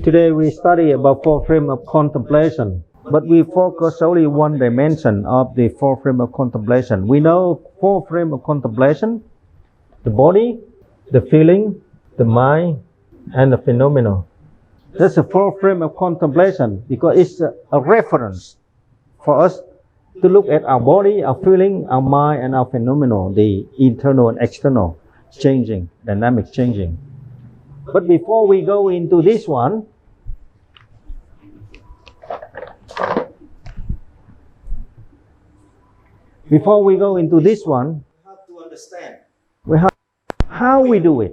Today we study about four frame of contemplation, but we focus only one dimension of the four frame of contemplation. We know four frame of contemplation: the body, the feeling, the mind, and the phenomenon. That's a four frame of contemplation because it's a reference for us to look at our body, our feeling, our mind, and our phenomenon, the internal and external changing, dynamic changing. But before we go into this one, we have to understand how we do it,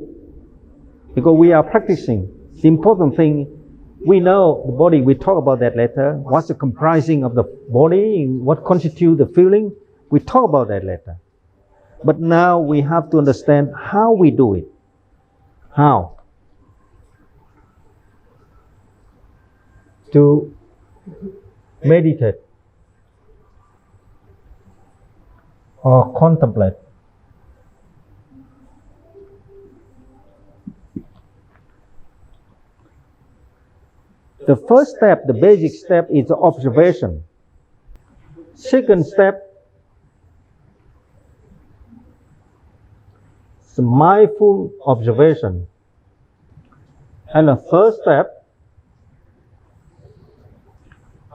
because we are practicing. The important thing, we know the body, we talk about that later. What's the comprising of the body, what constitutes the feeling, we talk about that later. But now we have to understand how we do it. How? To meditate or contemplate. The first step, the basic step, is the observation. Second step, is mindful observation. And the third step,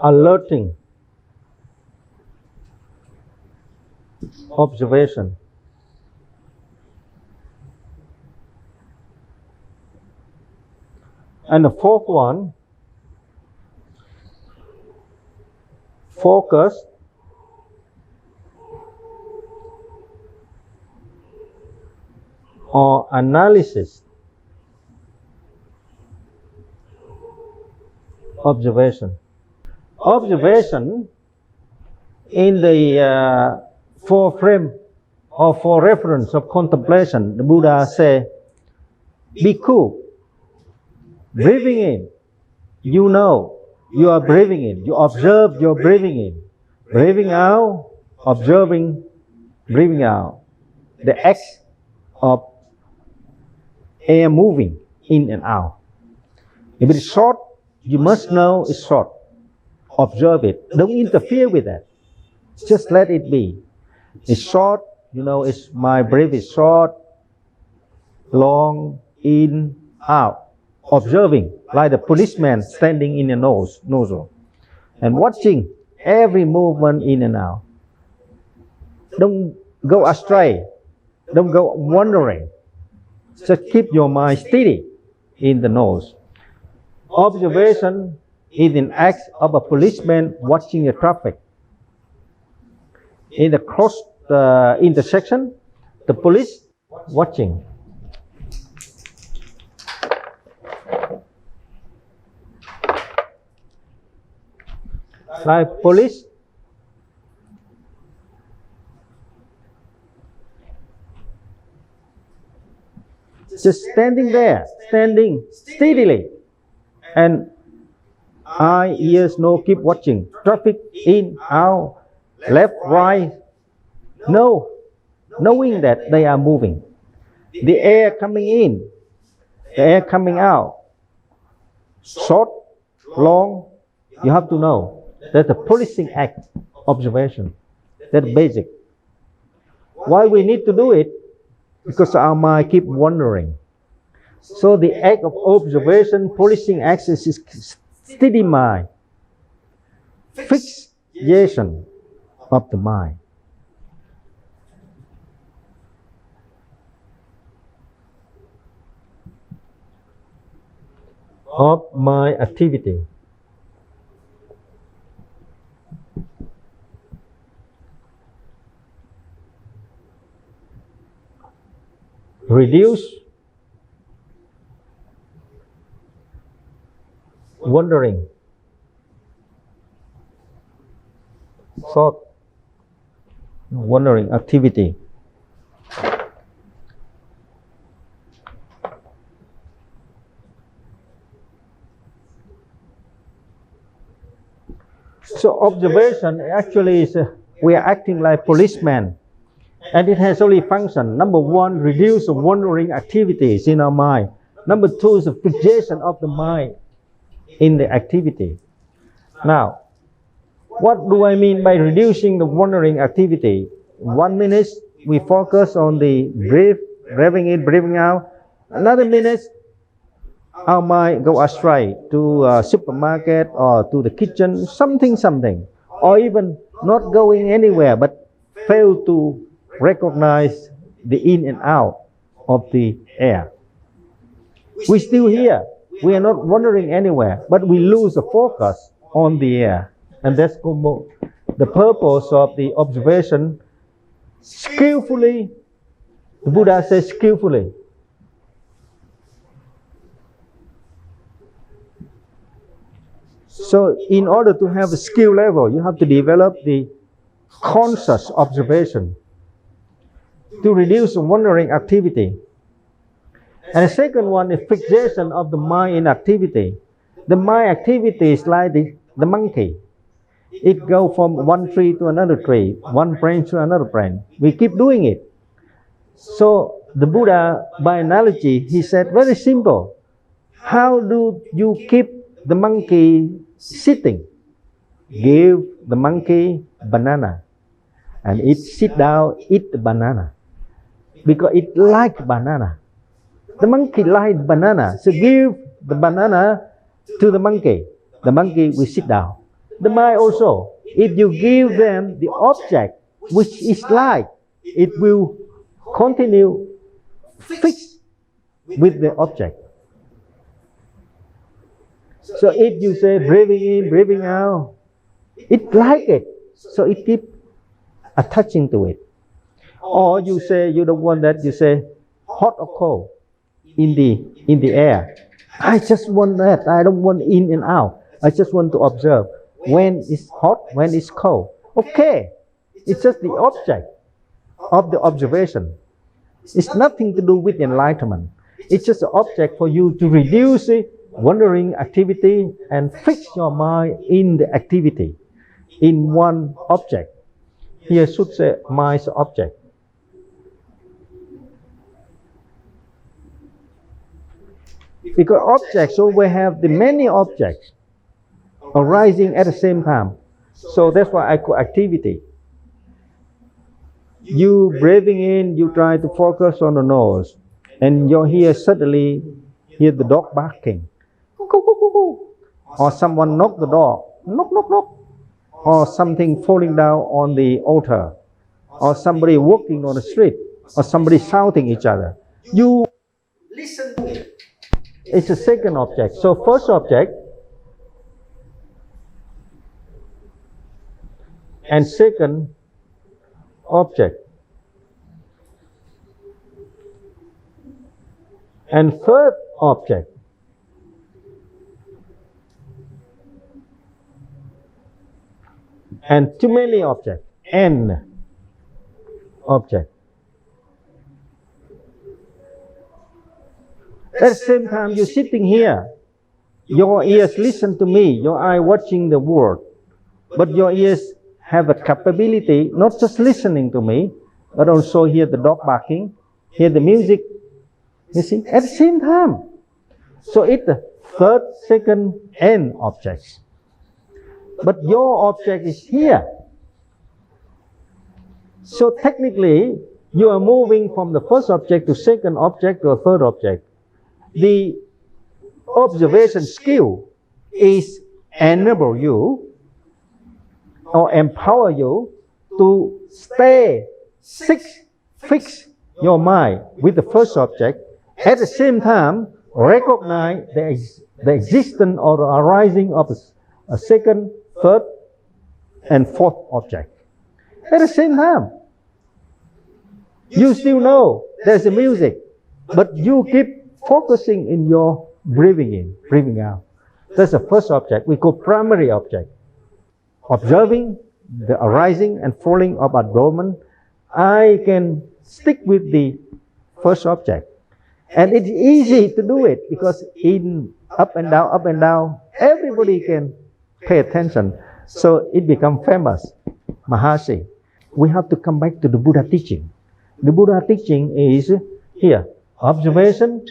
alerting observation. And the fourth one, focus or analysis observation. Observation in the four frame or four reference of contemplation, the Buddha said, Bhikkhu, breathing in, you know, you are breathing in. You observe your breathing in. Breathing out, observing, breathing out. The act of air moving in and out. If it is short, you must know it's short. Observe it. Don't interfere with that. Just let it be. It's short, you know, it's my breath is short, long, in, out. Observing, like the policeman standing in a nozzle, and watching every movement in and out. Don't go astray. Don't go wandering. Just keep your mind steady in the nose. Observation is an act of a policeman watching the traffic. In the cross intersection, the police watching. Like police, just standing there, standing steadily, and eye, ears, nose keep watching. Traffic in, out, left, right. No, knowing that they are moving. The air coming in, the air coming out. Short, long, you have to know. That's a policing act, observation. That's basic. Why we need to do it? Because our mind keep wandering. So the act of observation, policing act is steady mind, fixation of the mind. Of my activity. Reduce wandering, thought, wandering activity. So observation actually is we are acting like policemen. And it has only function. Number one, reduce the wandering activities in our mind. Number two is the fixation of the mind in the activity. Now, what do I mean by reducing the wandering activity? 1 minute we focus on the breath, breathing in, breathing out. Another minute our mind go astray to a supermarket or to the kitchen, something, or even not going anywhere but fail to recognize the in and out of the air. We're still here. We are not wandering anywhere, but we lose the focus on the air. And that's the purpose of the observation. Skillfully, the Buddha says skillfully. So in order to have a skill level, you have to develop the conscious observation to reduce the wandering activity. And the second one is fixation of the mind in activity. The mind activity is like the monkey. It goes from one tree to another tree, one branch to another branch. We keep doing it. So the Buddha, by analogy, he said, very simple. How do you keep the monkey sitting? Give the monkey banana. And it sit down, eat the banana. Because it likes banana. The monkey likes banana. So give the banana to the monkey. The monkey will sit down. The mind also, if you give them the object which is like, it will continue fixed with the object. So if you say breathing in, breathing out, it like it. So it keep attaching to it. Or you say you don't want that, you say hot or cold in the air. I just want that. I don't want in and out. I just want to observe when it's hot, when it's cold. Okay, it's just the object of the observation. It's nothing to do with enlightenment. It's just an object for you to reduce the wandering activity and fix your mind in the activity, in one object. Here should say mind's object. Because objects always have the many objects arising at the same time. So that's why I call activity. You breathing in, you try to focus on the nose, and you're here suddenly hear the dog barking. Or someone knock the door, knock, knock, knock. Or something falling down on the altar. Or somebody walking on the street. Or somebody shouting each other. You listen to it. It's a second object. So first object and second object. And third object. And too many objects. N object. At the same time, you're sitting here. Your ears listen to me. Your eye watching the world. But your ears have a capability, not just listening to me, but also hear the dog barking, hear the music. You see, at the same time. So it's the third, second, N objects. But your object is here. So technically, you are moving from the first object to second object to a third object. The observation skill is enable you or empower you to stay fix your mind with the first object. At the same time, recognize the existence or the arising of a second, third, and fourth object. At the same time, you still know there's a music, but you keep focusing in your breathing in, breathing out. That's the first object. We call primary object. Observing the arising and falling of abdomen, I can stick with the first object. And it's easy to do it because in up and down, everybody can pay attention. So it becomes famous. Mahasi. We have to come back to the Buddha teaching. The Buddha teaching is here. Observation,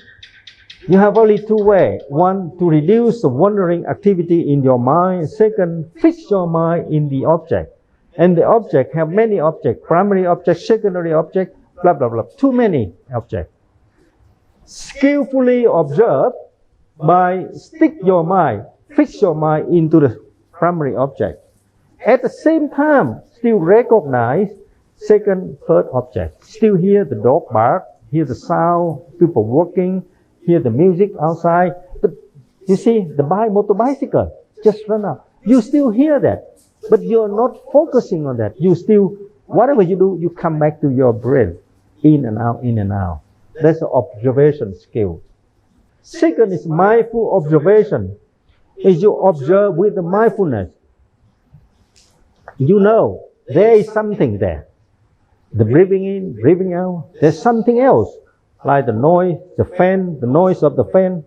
You have only two ways. One, to reduce the wandering activity in your mind. Second, fix your mind in the object. And the object have many objects, primary object, secondary object, blah, blah, blah. Too many objects. Skillfully observe by stick your mind, fix your mind into the primary object. At the same time, still recognize second, third object. Still hear the dog bark, hear the sound, people walking, hear the music outside. But you see, the motorbicycle just run up. You still hear that, but you're not focusing on that. You still, whatever you do, you come back to your breath, in and out, in and out. That's the observation skill. Second is mindful observation. Is you observe with the mindfulness. You know there is something there. The breathing in, breathing out. There's something else, like the noise, the fan, the noise of the fan.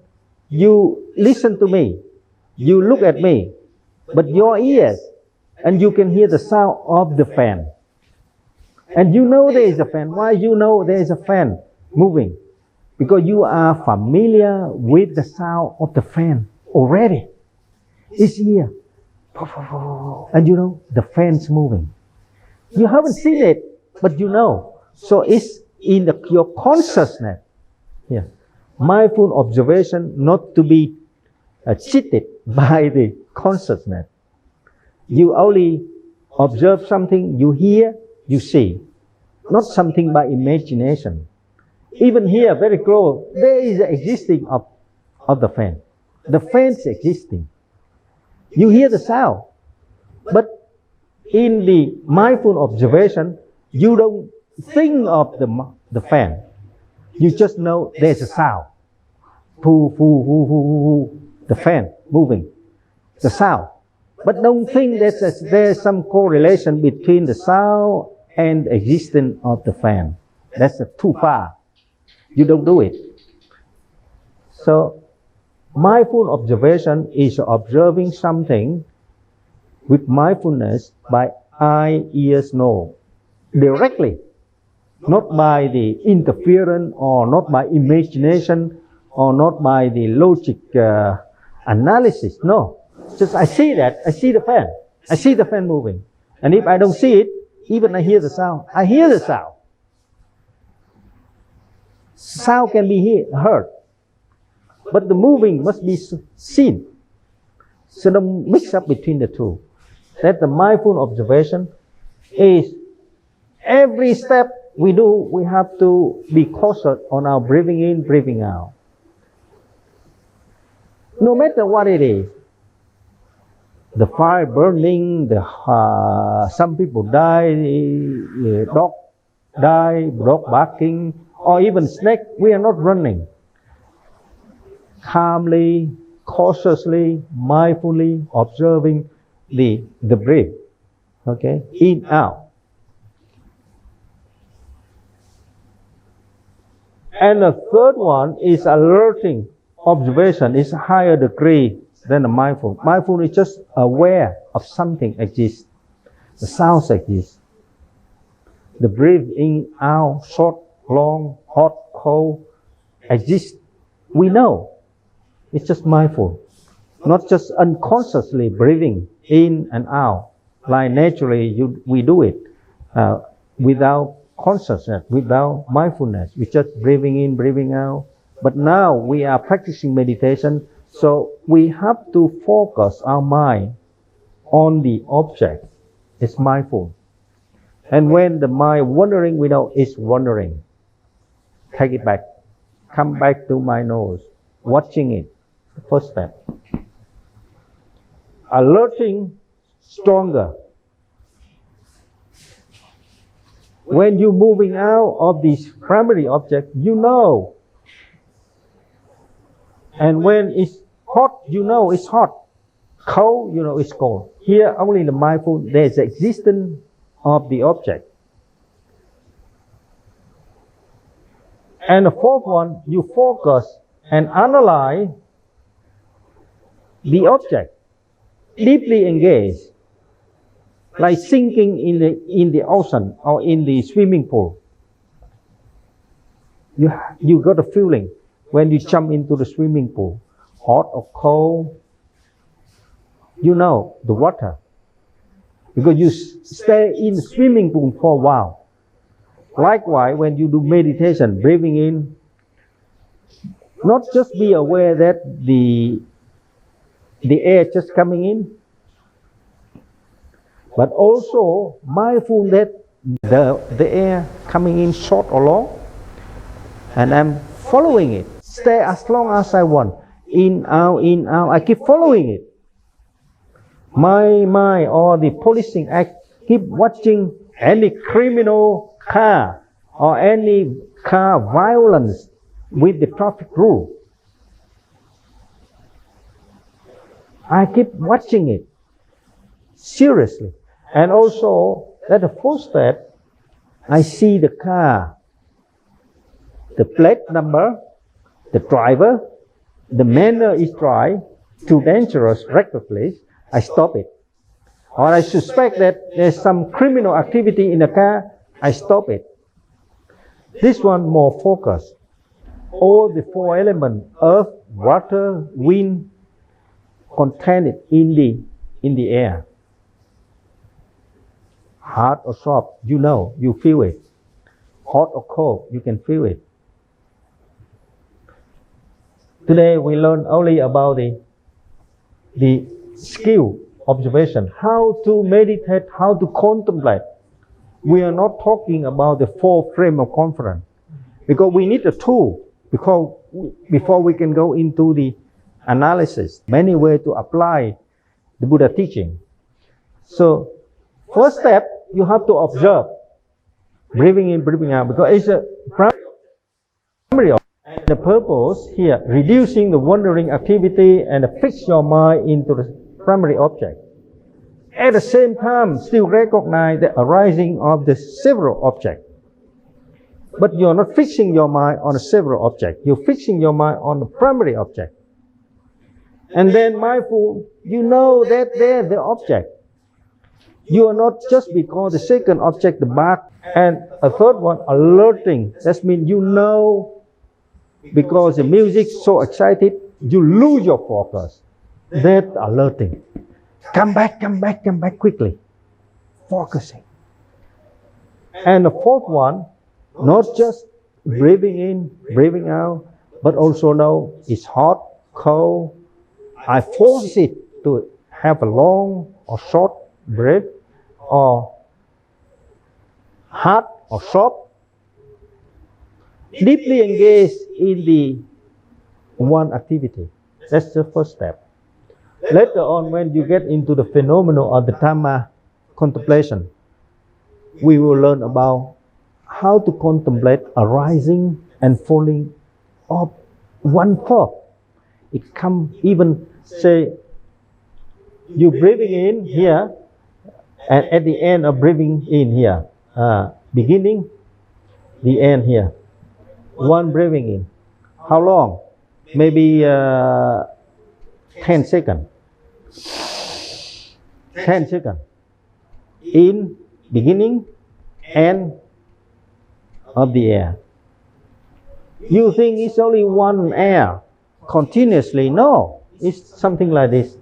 You listen to me. You look at me. But your ears, and you can hear the sound of the fan. And you know there is a fan. Why you know there is a fan moving? Because you are familiar with the sound of the fan already. It's here. And you know the fan's moving. You haven't seen it, but you know. So it's in your consciousness. Yeah. Mindful observation, not to be cheated by the consciousness. You only observe something, you hear, you see. Not something by imagination. Even here, very close, there is the existing of the fan. The fan's existing. You hear the sound. But in the mindful observation, you don't think of the fan. You just know there's a sound. Poo, poo, poo, poo, poo, the fan moving. The sound. But don't think there's some correlation between the sound and the existence of the fan. That's too far. You don't do it. So, mindful observation is observing something with mindfulness by eye, ears, nose, directly, not by the interference or not by imagination or not by the logic analysis. No, just I see that, I see the fan moving. And if I don't see it, even I hear the sound, I hear the sound. Sound can be heard, but the moving must be seen. So don't mix up between the two. That the mindful observation is every step we do, we have to be cautious on our breathing in, breathing out. No matter what it is, the fire burning, some people die, dog die, dog barking, or even snake, we are not running. Calmly, cautiously, mindfully observing the breath. Okay? In, out. And the third one is alerting observation. It's a higher degree than the mindful. Mindful is just aware of something exists. The sounds exist. The breath in, out, short, long, hot, cold, exist. We know. It's just mindful. Not just unconsciously breathing in and out. Like naturally we do it without consciousness, without mindfulness. We're just breathing in, breathing out. But now we are practicing meditation, so we have to focus our mind on the object. It's mindful. And when the mind wandering, we know it's wandering. Take it back. Come back to my nose. Watching it. First step. Alerting stronger. When you're moving out of this primary object, you know. And when it's hot, you know it's hot. Cold, you know it's cold. Here, only in the mindful, there's the existence of the object. And the fourth one, you focus and analyze the object. Deeply engaged. Like sinking in the ocean or in the swimming pool. You got a feeling. when you jump into the swimming pool, hot or cold, you know the water. Because you stay in the swimming pool for a while. Likewise, when you do meditation, breathing in, not just be aware that the air just coming in, but also mindful that the air coming in short or long, and I'm following it. Stay as long as I want. In, out, I keep following it. My mind or the policing act keep watching any criminal car or any car violence with the traffic rule. I keep watching it seriously. And also, at the first step, I see the car, the plate number, the driver, the manner is drive, too dangerous, recklessly, I stop it. Or I suspect that there's some criminal activity in the car, I stop it. This one more focused. All the four elements, earth, water, wind, contained in the air. Hard or soft, you know, you feel it. Hot or cold, you can feel it. Today we learn only about the skill observation, how to meditate, how to contemplate. We are not talking about the four frame of conference, because we need a tool before we can go into the analysis. Many ways to apply the Buddha teaching. So, first step, you have to observe, breathing in, breathing out, because it's a primary object. The purpose here, reducing the wandering activity and fix your mind into the primary object. At the same time, still recognize the arising of the several objects. But you're not fixing your mind on a several object. You're fixing your mind on the primary object. And then mindful, you know that they're the object. You are not just because the second object, the back, and a third one, alerting. That means you know because the music so excited, you lose your focus. That's alerting. Come back quickly. Focusing. And the fourth one, not just breathing in, breathing out, but also know it's hot, cold. I force it to have a long or short breath, or hard or soft. Deeply engaged in the one activity. That's the first step. Later on, when you get into the phenomenon of the Dhamma contemplation, we will learn about how to contemplate arising and falling of one thought. It comes even, say, you breathing in here, and at the end of breathing in here, beginning, the end here. One breathing in. How long? Maybe 10 seconds. 10 seconds. In, beginning, end of the air. You think it's only one air continuously? No, it's something like this.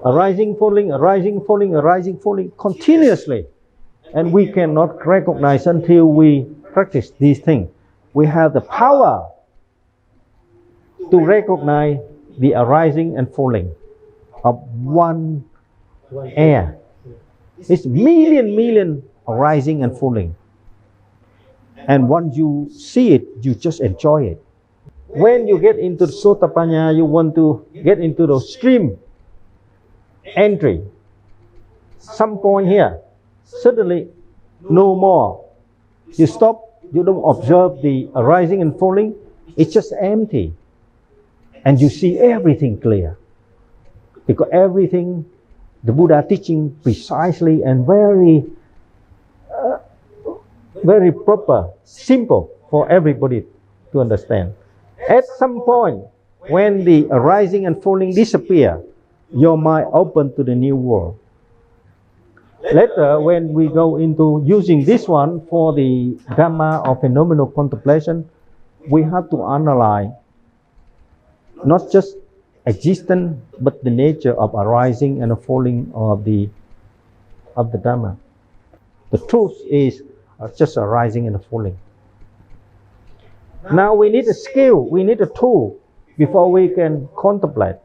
Arising, falling, arising, falling, arising, falling, continuously. And we cannot recognize until we practice these things. We have the power to recognize the arising and falling of one air. It's million arising and falling. And once you see it, you just enjoy it. When you get into the Sotapanna, you want to get into the stream entry. Some point here, suddenly no more. You stop, you don't observe the arising and falling, it's just empty. And you see everything clear. Because everything, the Buddha teaching precisely and very proper, simple for everybody to understand. At some point, when the arising and falling disappear, your mind open to the new world. Later, when we go into using this one for the Dhamma or phenomenal contemplation, we have to analyze not just existence, but the nature of arising and falling of the Dhamma. The truth is just arising and falling. Now we need a skill, we need a tool before we can contemplate.